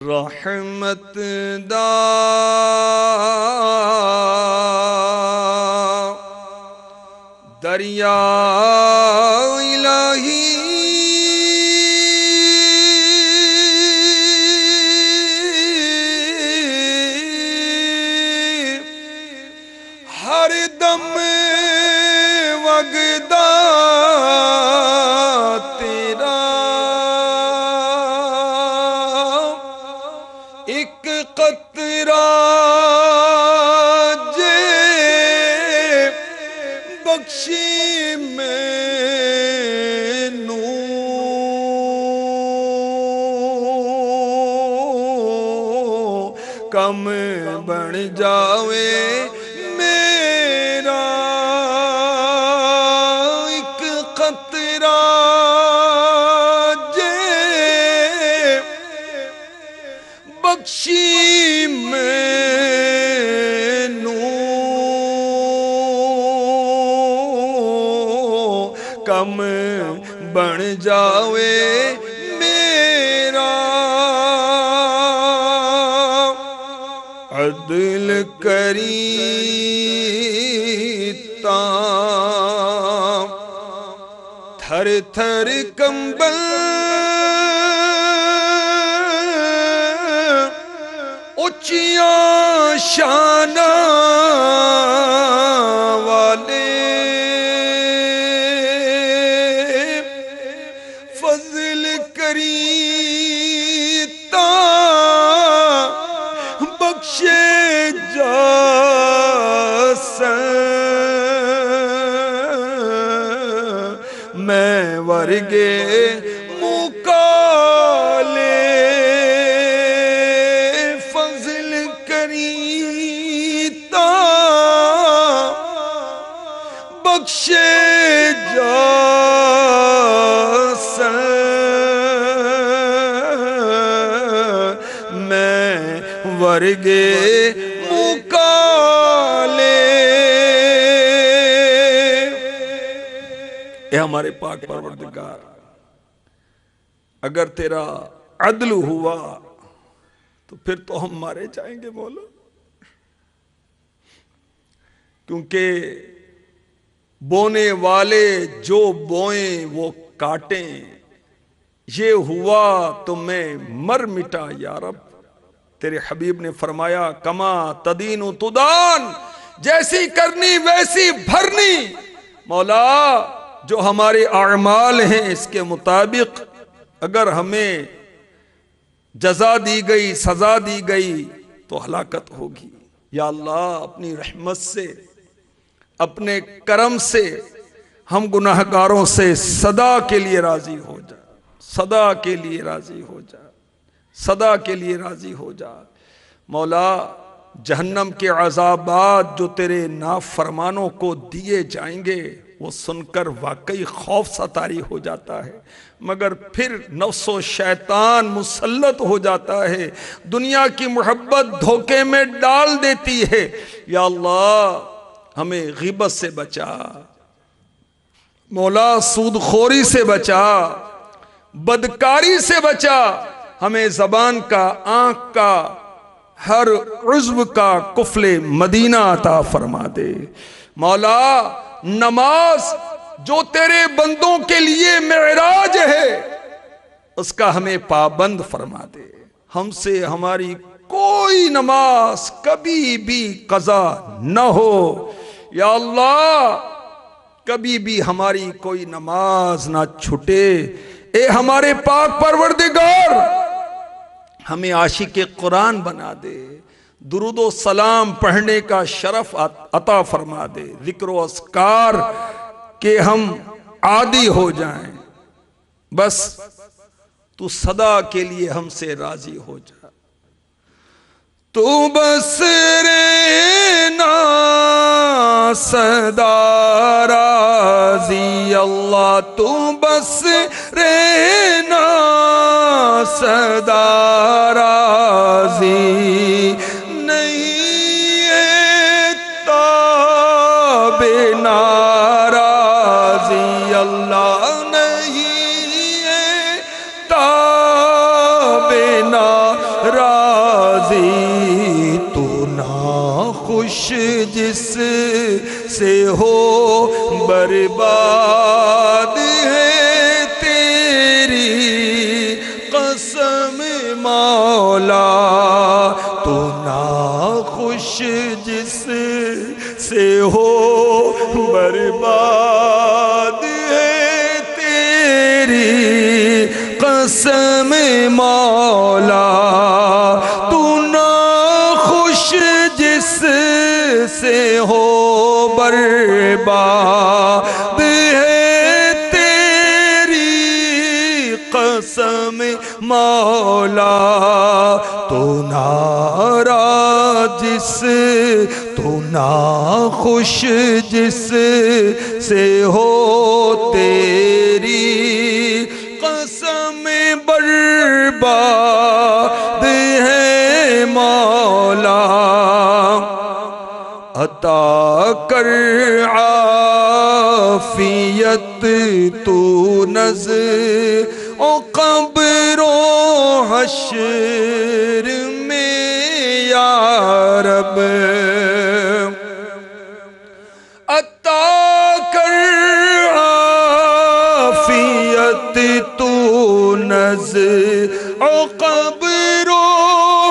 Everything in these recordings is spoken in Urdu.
رحمت دا دریا الہی ہر دم وگدا تیرا ایک قطرہ جے بخشی مینوں کم بن جاوے میرا ایک قطرہ جے بخشی مینوں کم بن جاوے میرا عدل کری تاں تھر تھر کمبل اونچیاں شاناں والے فضل کری تاں بخشے جا میں ورگے مکالے فضل کری تاں بخشے جا میں ورگے مکالے اے ہمارے پاک پروردگار، اگر تیرا عدل ہوا تو پھر تو ہم مارے جائیں گے مولا، کیونکہ بونے والے جو بوئیں وہ کاٹیں، یہ ہوا تو میں مر مٹا یا رب۔ تیرے حبیب نے فرمایا کما تدین تدان، جیسی کرنی ویسی بھرنی۔ مولا جو ہمارے اعمال ہیں اس کے مطابق اگر ہمیں جزا دی گئی، سزا دی گئی تو ہلاکت ہوگی۔ یا اللہ اپنی رحمت سے، اپنے کرم سے ہم گناہگاروں سے صدا کے لیے راضی ہو جا، صدا کے لیے راضی ہو جا، صدا کے لیے راضی ہو جا۔ مولا جہنم کے عذابات جو تیرے نافرمانوں کو دیے جائیں گے وہ سن کر واقعی خوف سا طاری ہو جاتا ہے، مگر پھر نفس و شیطان مسلط ہو جاتا ہے، دنیا کی محبت دھوکے میں ڈال دیتی ہے۔ یا اللہ ہمیں غیبت سے بچا، مولا سود خوری سے بچا، بدکاری سے بچا، ہمیں زبان کا، آنکھ کا، ہر عضو کا قفل مدینہ عطا فرما دے۔ مولا نماز جو تیرے بندوں کے لیے معراج ہے اس کا ہمیں پابند فرما دے، ہم سے ہماری کوئی نماز کبھی بھی قضا نہ ہو۔ یا اللہ کبھی بھی ہماری کوئی نماز نہ چھٹے۔ اے ہمارے پاک پروردگار ہمیں عاشق قرآن بنا دے، درود و سلام پڑھنے کا شرف عطا فرما دے، ذکر و اذکار کے ہم عادی ہو جائیں، بس تو صدا کے لیے ہم سے راضی ہو جا۔ تو بس رہنا صدا راضی اللہ، تو بس رہنا صدا راضی، نہیں ہے تابِ ناراضی اللہ، نہیں ہے تابِ ناراضی راضی تو ناخوش جس سے ہو برباد ہے تیری قسم مولا تو ناخوش جس سے ہو برباد ہے تیری قسم مولا تو ناخوش جس سے ہو برباد ہے تیری قسم مولا تو ناراض جس تو ناخوش جس سے ہو تیری قسم برباد ہے مولا عطا کر عافیت تو نزع و قبر و حشر میں یا رب عطا کر عافیت تو نزع و قبر و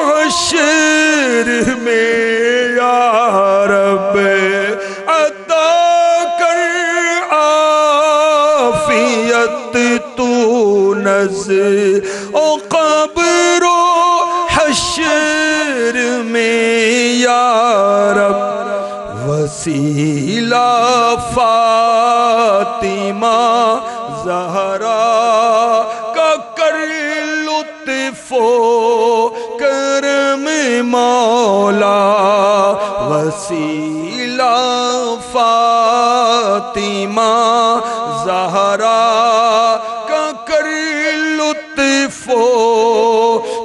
حشر میں یا رب عطا کر عافیت تو نزع و قبر و حشر میں یا رب وسیلہ فاطمہ زہرا کا کر لطف و کرم مولا وسیلہ فاطمہ زہرا کا کر لطف و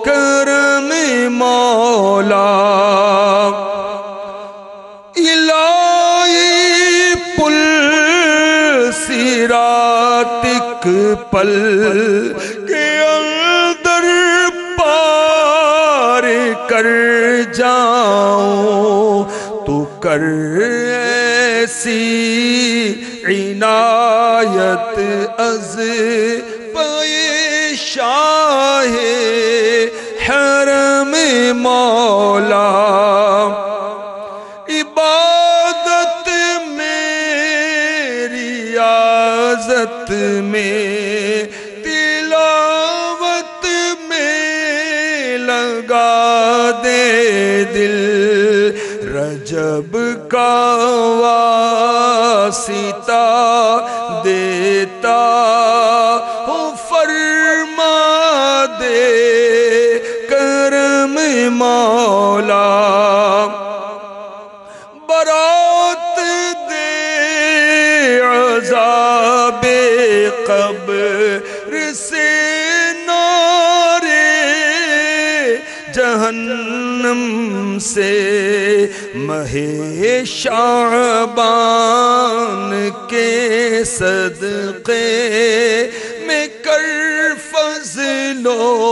کرم مولا الہی پل صراط ایک پل کے اندر پار کر جاؤں تو کر ایسی عنایت از پائے شاہ حرم مولا عبادت میں ریاضت میں تلاوت میں لگا دے دل رجب کا واسطہ دیتا ہوں فرما دے کرم مولا برات دے عذاب قبر سے نارے جہنم سے ماہ شعبان کے صدقے میں کر فضل و